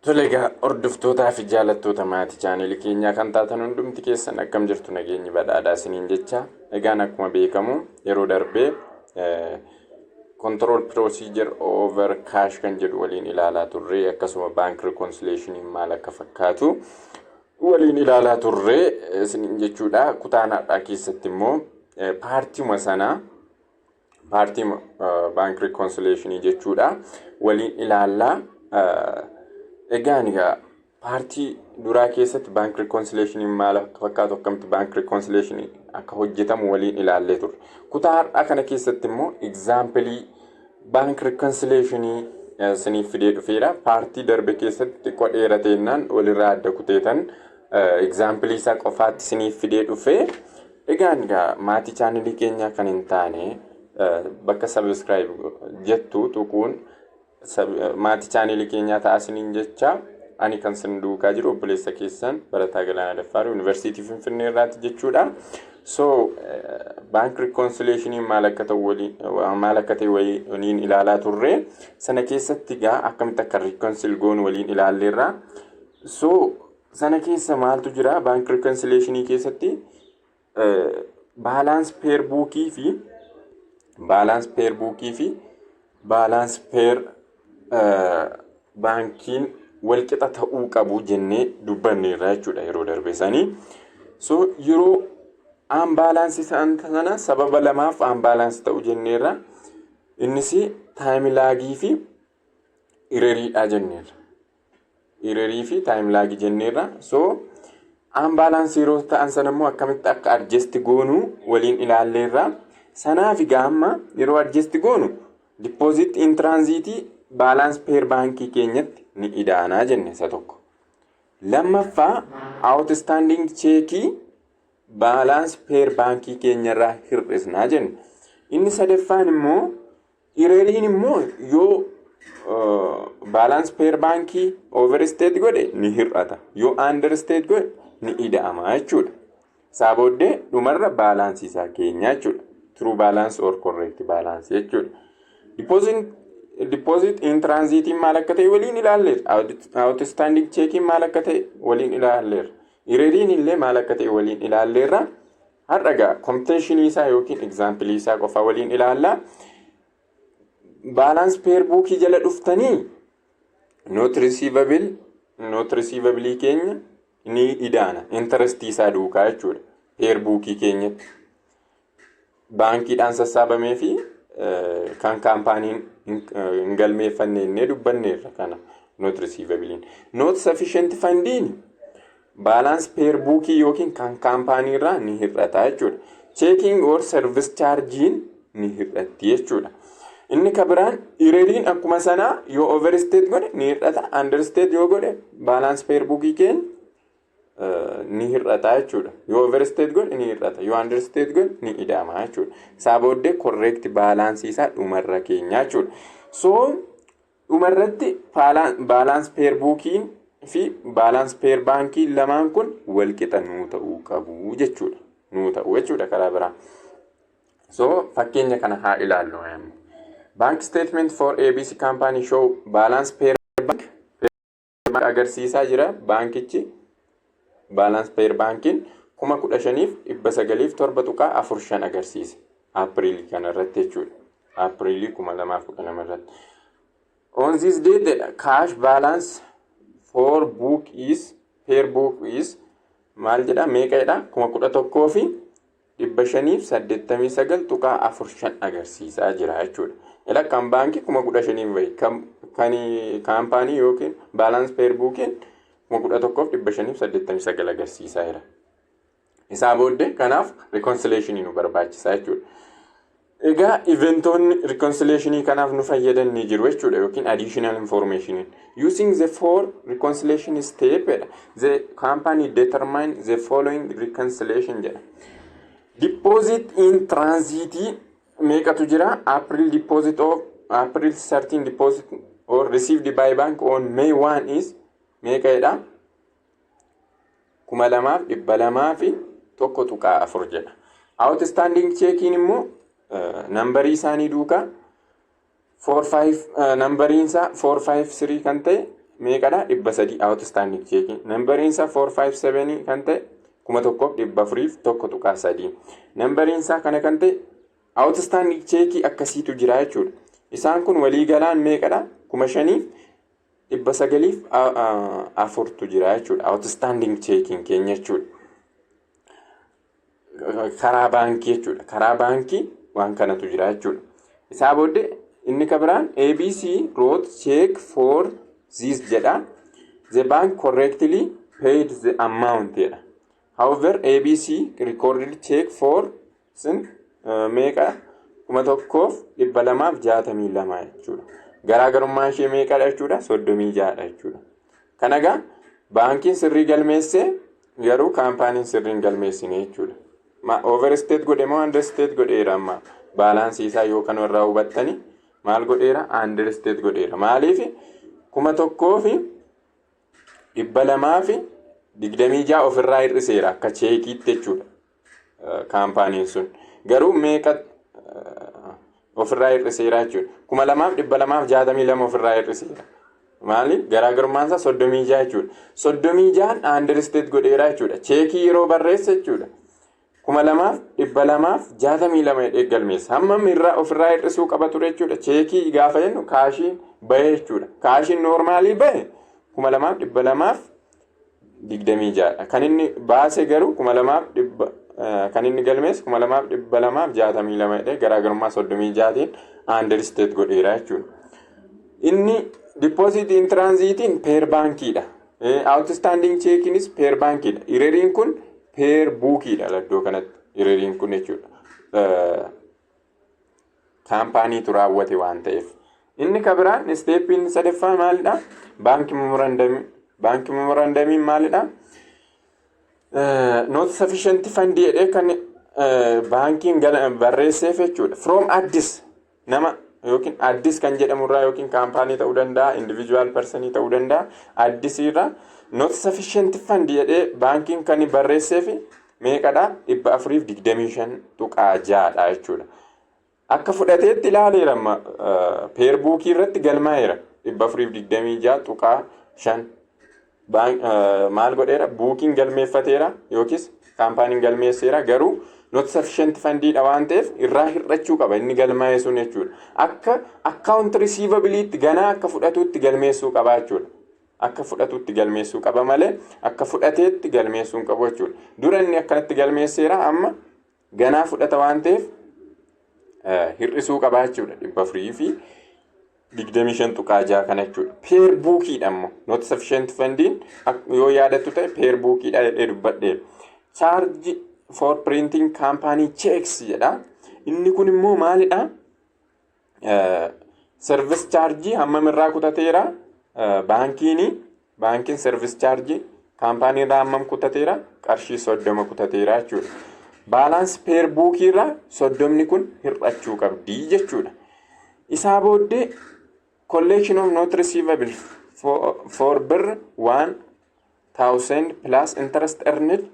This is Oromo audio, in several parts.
Tolega hordoftootaa fi jaalattoota maatii chaanelii keenyaa kan taatan hundumti keessan akkam jirtu nageenyi badhaadhaa isiniin jecha. Egaan akkuma beekamu yeroo darbee control procedure over cash kan jedhu waliin ilaalaa turre, akkasuma bank reconciliation maal akka fakkaatu waliin ilaalaa turre isiniin jechuudha. Kutaanaadhaa keessatti immoo paartiima sana bank reconciliation jechuudha waliin ilaalaa. Egaan paartii duraa keessatti bank reconciliation maal akka fakkaatu, akkamitti bank reconciliation akka hojjetamu waliin ilaallee turre. Kutaa har'aa kana keessatti immoo example bank reconciliation isiniif fidee dhufeera. Paartii darbe keessatti xiqqoo dheerateennaan walirraa adda kuteetan example isaa qofaatti isiniif fidee dhufee. Egaan maatii chaanelii keenyaa kan hin taane bakka subscribe jettu tuquun maatii chaanelii keenyaa ta'asiniin jecha ani kan sin duukaa jiru obboleessa keessan Barataa Galaanaa Daffaarii Yuunivarsiitii Finfinnee irraati jechuudha. So bank reconciliation maal akka ta'e waliin ilaalaa turre. Sana keessatti akkamitti akka reconcile goonu waliin ilaalleerra. So sana keessa maaltu jira bank reconciliation keessatti balance per bookii fi balance per bankiin walqixa ta'uu qabu jennee dubbanneerra jechuudha yeroo darbe sanii. So yeroo unbalance sana sababa lamaaf unbalance ta'uu jenneerra. Innis time lagii fi erroriidha jenneerra. Errorii fi time lagii jenneerra. So unbalance yeroo ta'an sana immoo akkamitti akka adjust goonu waliin ilaalleerra. Sanaaf amma yeroo adjust goonu deposit in transit balance per banki keenyatti ni idaanaa jenne isa tokko. Lammaffaa outstanding check balance per banki keenyarraa hir'isnaa jenne. Inni sadaffaan immoo erroriin immoo yoo balance per banki overstate godhe ni hir'ata, yoo understate godhe ni ida'ama jechuudha. Isaa booddee dhumarra balance isaa keenya jechuudha. True balance or correct balance jechuudha. Deposit in transit maal akka ta'e waliin ilaalleerra. Outstanding check maal akka ta'e waliin ilaalleerra. Erroriin illee maal akka ta'e waliin ilaalleerra. Har'a computation isaa yookiin example isaa qofa waliin ilaalla. Balance per bookii jala dhuftanii not receivable keenya ni idaana. Interest isaa duukaa jechuudha. Per bookii keenyatti baankiidhaan sassaabamee fi kan kaampaaniin hin galmeeffannee dubbanneerra kana not receivable. Not sufficient fundiin balance per bookii yookiin kan kaampaanii irraa ni hir'ata jechuudha. Checking or service chargein ni hir'atti jechuudha. Inni kabiraan erroriin akkuma sana yoo overstate godhe ni hir'ata, understate yoo godhe balance per bookii keenya ni hir'ata jechuudha. Yoo overstate godhe ni hir'ata, yoo understate godhe ni ida'ama jechuudha. Isaa booddee correct balance isaa dhumarra keenya jechuudha. So dhumarratti balance per bookiin fi balance per bankiin lamaan kun walqixa nuu ta'uu qabu jechuudha. Karaa biraa. So fakkeenya kana haa ilaallu. Bank statement for ABC company show balance per bank agarsiisaa jira. Bankichi balance per bankiin 15,907.45 agarsiisa. April kana irratti jechuudha. April 2012 irratti. On this date the cash balance for book is per book is maal jedha meeqa jedha 11,589.45 agarsiisaa jira jechuudha. Ila kan baankii 15,000 bahe kan kaampaanii yookiin balance per bookiin 11,589 agarsiisaa jira. Isaa booddee kanaaf reconciliation nu barbaachisaa jechuudha. Egaa eventoonni reconciliation kanaaf nu fayyadan ni jiru jechuudha yookiin additional information. Using the four reconciliation step the company determine the following reconciliation jedha. Deposit in transit meeqatu jira? April 13 deposit or received by bank on May 1 is meeqa jedha? 2,200 jedha. Outstanding checking immoo nambarii isaanii duukaa 45 nambariin isaa 453 kan ta'e meeqadha 300 outstanding check nambariin isaa 457 kan ta'e 1401 nambariin isaa kana kan ta'e outstanding check akkasiitu jira jechuudha. Isaan kun walii galaan meeqadha 5904 jira jechuudha outstanding checking keenya jechuudha. Karaa baankii jechuudha. Karaa baankii waan kanatu jira jechuudha. Isaa booddee inni kabiraan ABC wrote check for this jedha. The bank correctly paid the amount jedha. However, ABC recorded check for meeqa 1262 jechuudha. Garaagarummaan ishee meeqadha jechuudha 36 jechuudha. Kana egaa baankiin sirrii galmeesse garuu kaampaaniin sirrii hin galmeessine jechuudha. Overstate godhe moo understate godheera amma baalaansii isaa yoo kan warraa hubattani maal godheera understate godheera. Maaliif 1226 ofirraa hir'iseera akka cheekiitti jechuudha. Kaampaaniin sun garuu meeqa ofirraa hir'iseera jechuudha 2262 ofirraa hir'iseera. Maali garaagarummaan isaa 36 jechuudha. 36 understate godheera jechuudha. Cheekii yeroo barreessa jechuudha 2262 eeggalmeessa. Hammam irraa ofirraa hir'isuu qaba ture jechuudha. Cheekii gaafa jennu kaashiin bahe jechuudha. Kaashiin noormaalii bahe 2226 kan inni baase garuu 2000 kan inni galmeesse 2262 garaagarummaa 36tiin understate godheera jechuudha. Inni deposit in transitiin per baankiidha. Outstanding checkinis per baankiidha. Ireriin kun per buukiidha laddoo kanatti ireriin kun jechuudha. Kaampaaniitu raawwate waan ta'eef. Inni kabiraan steppiin sadaffaa maalidha? Baankii memorandamiin maalidha? Not sufficient fund jedhee kan baankiin barreesseef jechuudha. From addis nama yookiin addis kan jedhamurraa yookiin kaampaanii ta'uu danda'a, individual person ta'uu danda'a. Addisiirraa not sufficient fund jedhee baankiin kan barreesseef meeqadha 425 tuqaa 6dha jechuudha. Akka fudhateetti ilaaleera amma peer buukii irratti galmaa'eera 426 tuqaa 5 maal godheera buukiin galmeeffateera yookiis kaampaaniin galmeesseera garuu not sufficient fundiidha waan ta'eef irraa hir'achuu qaba inni galmaa'e sun jechuudha. Akka account receivabiliitti ganaa akka fudhatuutti galmeessuu qaba jechuudha. Akka fudhatuutti galmeessuu qaba malee akka fudhateetti galmeessuu hin qabu jechuudha. Dura inni akkanatti galmeesseera amma ganaa fudhata waan ta'eef hir'isuu qaba jechuudha 425 tuqaa 6 kana jechuudha. Peer buukiidha ammoo not sufficient fundiin yoo yaadattu ta'e peer buukiidha jedhee dubbadheera. Charge for printing company checks jedha. Inni kun immoo maalidha? Service charge hammam irraa kutateera? Baankiin service charge kaampaanii irraa hammam kutateera? Qarshii 30 kutateera jechuudha. Balance per book irraa 30 kun hir'achuu qabdi jechuudha. Isaa booddee collection of not receivable for bir 1000 plus interest earned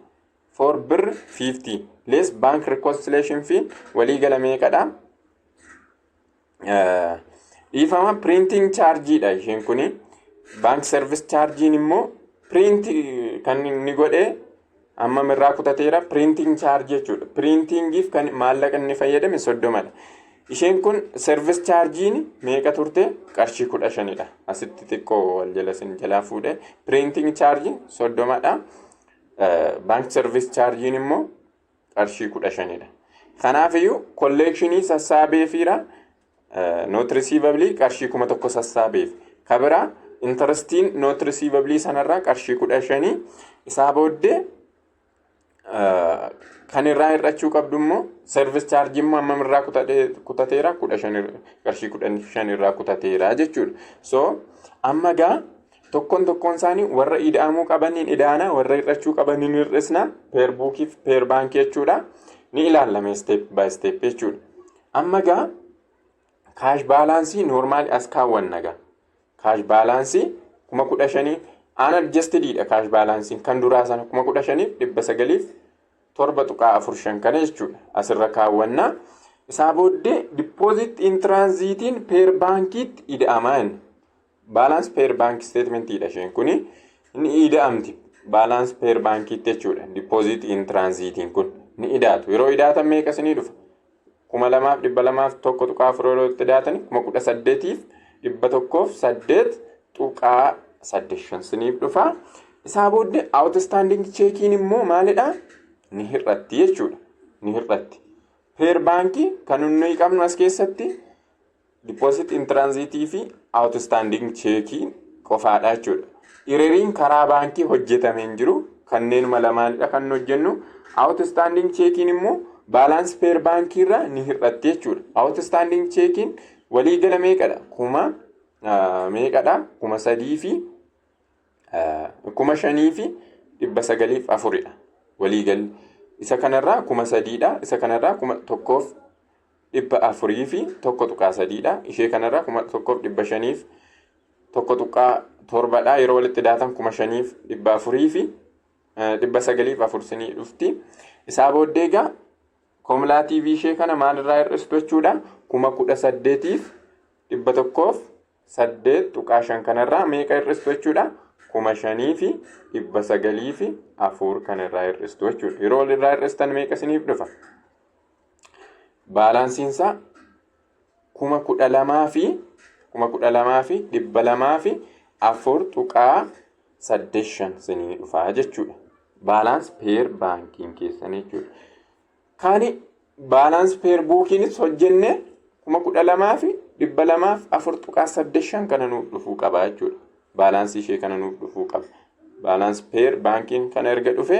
for bir 50 less bank reconciliation fee walii gala meeqadha? Ifama printing charge dha isheen kuni. Bank service charge immoo print kan inni godhe amma mirraa kutateera printing charge jechuudha. Printingiif kan maallaqa inni fayyadame 30dha. Isheen kun service chargein meeqa turte? Qarshii 15dha. Asitti xiqqoo wal jala sin jalaa fuudhe printing charge 30dha. Bank service chargein immoo qarshii 15dha. Kanaafiyyuu collectionii sassaabeefiira not receivable qarshii 1000 sassaabeef. Kabira interestiin not receivable sanarraa qarshii 15 isaa booddee kan irraa hir'achuu qabdu immoo service charge immoo amma irraa kutateera 15 qarshii 15 irraa kutateera jechuudha. So amma gaa tokkoon isaanii warra ida'amuu qabaniin idaana warra hir'achuu qabaniin hir'isna per bookiif per baankii jechuudha. Ni ilaalame step by step jechuudha. Amma gaa cash balance normal as kaawwanna gaa cash balance 15,000 unadjusted dha. Cash balance kan duraa sana 15,900 7.45 kana jechuudha. Asirra kaawwanna. Isaa booddee deposit in transitiin per baankii ida'aman balance per bank statement idha isheen kuni ni ida'amti balance per bank jechuudha deposit in transit kun ni idaatu yeroo idaatan meeqa isinii dhufa 2200 tokko tuqaa furoolotti idaatani 1800 tuqaa 8 isiniif dhufa isaa booddee outstanding checkiin immoo maalidha ni hir'atti jechuudha ni hir'atti per banki kan nuyi qabnu as keessatti deposit in transit fi outstanding checkiin qofaadha jechuudha ireriin karaa baankii hojjetameen jiru kanneen malamaanidha kan hojjennu outstanding checkiin immoo balance per banki irraa ni hir'atti jechuudha outstanding checkiin walii gala meeqadha meeqadha 3,000 fi 5,000 fi 904 dha walii galli isa kanarraa 3,000 dha isa kanarraa 1,400 fi 1.3 dha ishee kanarraa 1,500 fi 1.7 dha yeroo walitti daatan 5,400 fi 904 dhufti isaa booddee egaa kumulaatii fi ishee kana maalirraa hir'istu jechuudha 18,000 fi 108 kanarraa meeqa hir'istu jechuudha 5,000 fi 900 fi 4 kanarraa hir'istu jechuudha yeroo walirraa hir'istan meeqa isiniif dhufa baalaansiinsaa 12,000 fi 200 fi 4.85 isinii dhufa jechuudha balance per banking keessan jechuudha kaani balance per bookiinis hojjenne 12,000 fi 204.85 kana nuuf dhufuu qaba jechuudha balance ishee kana nuuf dhufuu qaba balance per banking kana erga dhufe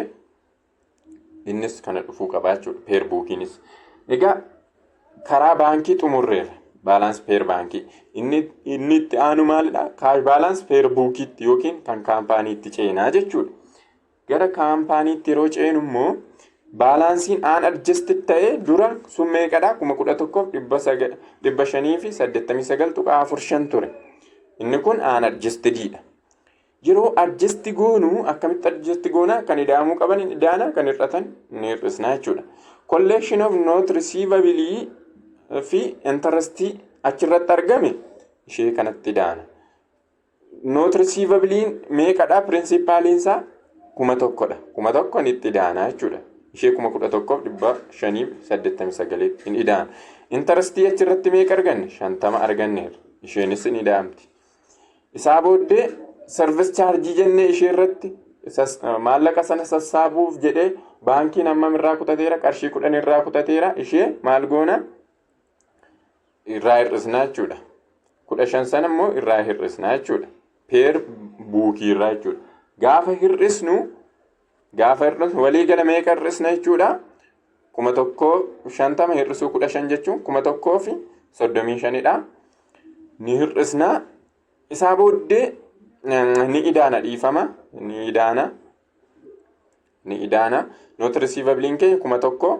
innis kana dhufuu qaba jechuudha per bookiinis egaa karaa baankii xumurreera balance per baankii inni itti aanu maalidha cash balance per bookiitti yookiin kan kaampaaniitti ceenaa jechuudha gara kaampaaniitti yeroo ceenu immoo baalaansiin unadjusted ta'ee dura sun meeqadha 11,589 ture inni kun unadjustedidha yeroo adjust goonu akkamitti adjust goona kan ida'amuu qaban idaana kan hir'atan ni hir'isna jechuudha collection of note receivable fi interest achirratti argame ishee kanatti ida'ana note receivable meeqadha principaliinsaa 1,000dha 1,000 itti ida'ana jechuudha ishee 11,589 in ida'ana interest achirratti meeqa arganne 50 arganneerra isheenis in ida'amti isaa booddee service charge jennee ishee irratti maallaqa sana sassaabuuf jedhee baankiin hammam irraa kutateera qarshii 10 irraa kutateera ishee maal goona irraa hir'isnaa jechuudha 15 sana immoo irraa hir'isnaa jechuudha per buukii irraa jechuudha gaafa hir'isnu walii gala meeqa hir'isna jechuudha 1,050 hir'isuu 15 jechuun 1,035 dha ni hir'isna isaa booddee ni idaana dhiifama ni idaana note receivable keenya 1,000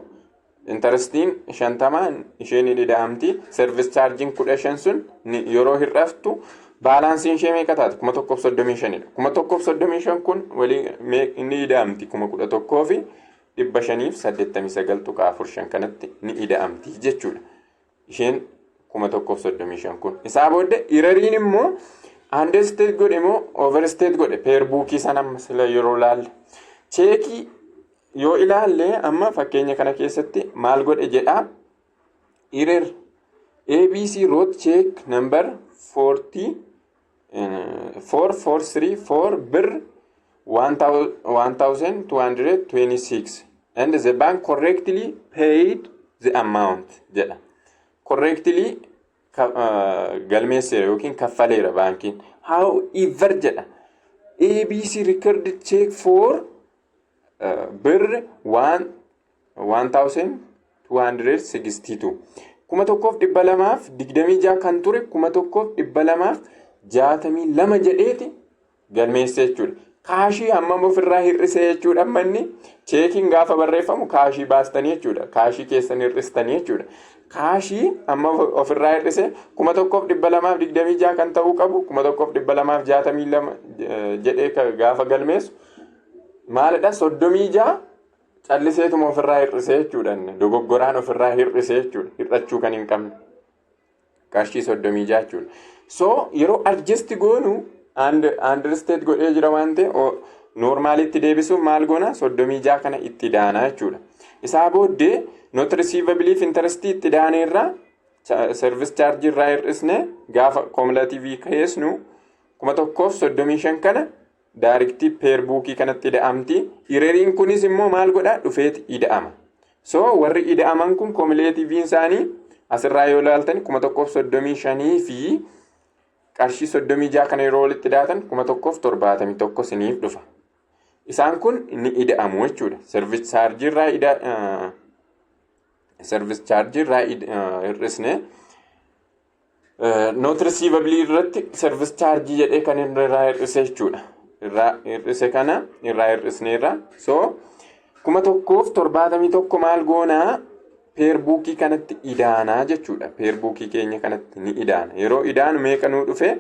interestiin 50 isheen ni ida'amti service charging 15 sun yeroo hir'aftu baalaansiin ishee meeqa taate 1,035 dha 1,035 kun walii ni ida'amti 11,000 fi 589.45 kanatti ni ida'amti jechuudha isheen 1,035 kun isaa booddee irariin immoo understate godhe moo overstate godhe per bookii sana sila yeroo laalle cheekii yoo ilaalle amma fakkeenya kana keessatti maal godhe jedha irer ABC road check number 4434 bir 1,226 and the bank correctly paid the amount jedha correctly galmeessera yookiin kaffaleera baankiin however jedha ABC recorded check for bir 1,262 1,226 kan ture 1,262 jedheeti galmeesse jechuudha kaashii hammam ofirraa hir'ise jechuudha manni cheekiin gaafa barreeffamu kaashii baastanii jechuudha kaashii keessan hir'istanii jechuudha kaashii amma ofirraa hir'ise 1,226 kan ta'uu qabu 1,262 jedhee gaafa galmeessu maalidha 36 calliseetuma ofirraa hir'ise jechuudha dogoggoraan ofirraa hir'ise jechuudha hir'achuu kan hin qabne qarshii 36 jechuudha So yeroo adjust goonu understate godhee jira waan ta'e normaalitti deebisuuf maal goona 36 kana itti daana jechuudha. Isaa booddee not receivable interest itti daaneerra service charge irraa hir'isne gaafa cumulative kaasnu 1,135 kana direct per bookii kanatti ida'amti. Erroriin kunis immoo maal godha dhufeeti ida'ama. So warri ida'aman kun cumulative isaanii asirraa yoo ilaaltan 1,135 fi qarshii 36 kana yeroo walitti daatan 1,171 siniif dhufa. Isaan kun ni ida'amu jechuudha. Service charge irraa hir'isne not receivable irratti service charge jedhee kan irraa hir'ise jechuudha. Irraa hir'ise kana irraa hir'isneerra. So 1,171 maal goonaa per bookii kanatti idaanaa jechuudha. Per bookii keenya kanatti ni idaana. Yeroo idaanu meeqa nuu dhufe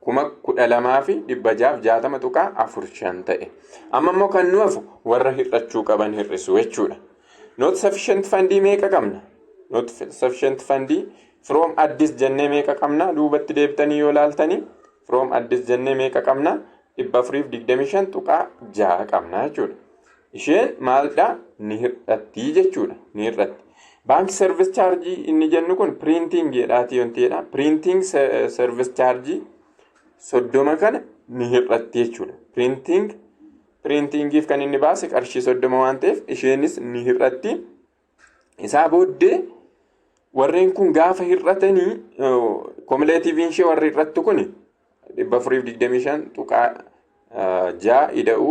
12,660.45 ta'e. Amma immoo kan nu hafu warra hir'achuu qaban hir'isu jechuudha. Not sufficient fundii meeqa qabna? Not sufficient fundii from addis jennee meeqa qabna? Duubatti deebitanii yoo ilaaltanii from addis jennee meeqa qabna? 425.6 qabna jechuudha. Isheen maalidha? Ni hir'atti jechuudha. Ni hir'atti. Bank service charge inni jennu kun printing jedhaati yoonteedha. Printing service charge 30 kana ni hir'atti jechuudha. Printingiif kan inni baase qarshii 30 waan ta'eef isheenis ni hir'atti. Isaa booddee warreen kun gaafa hir'atanii cumulative ishee warri hir'attu kun 425.6 ida'u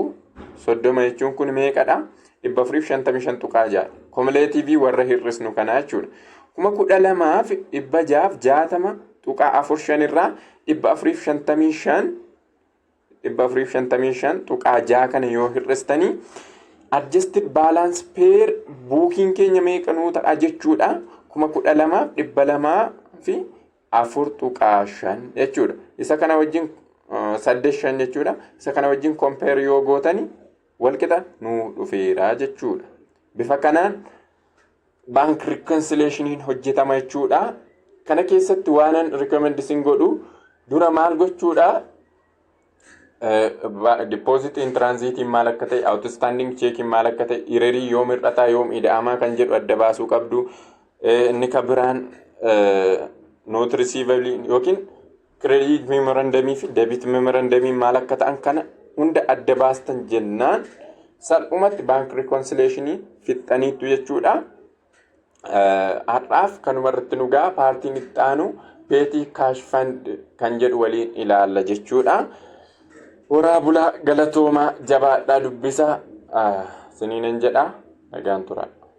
30 jechuun kun meeqadha? 455.6 cumulative warra hir'isnu kana jechuudha. 12,660.45 irraa 455.6 kana yoo hir'istanii adjusted balance per booking keenya meeqa nuu ta'a jechuudha. 12,204.5 jechuudha. Isa kana wajjin 85 jechuudha. Isa kana wajjin compare yoo gootanii walqixa nuu dhufeera jechuudha. Bifa kanaan bank reconciliation hojjetama jechuudha. Kana keessatti waanan recommend isin godhu dura maal gochuudha? Deposit in transit maal akka ta'e, outstanding check maal akka ta'e, errorii yoom hir'ataa yoom ida'amaa kan jedhu adda baasuu qabdu. Inni kan biraan not receivable yookiin credit memorandum fi debit memorandum maal akka ta'an kana hunda adda baastan jennaan salphumatti bank reconciliation fixxaniitu jechuudha. Har'aaf kanuma irratti nu ga'a paartiin itti aanu petty cash fund kan jedhu waliin ilaalla jechuudha. Horaa bulaa galatoomaa jabaadhaa dubbisaa siniinan jedha nagaan turaa.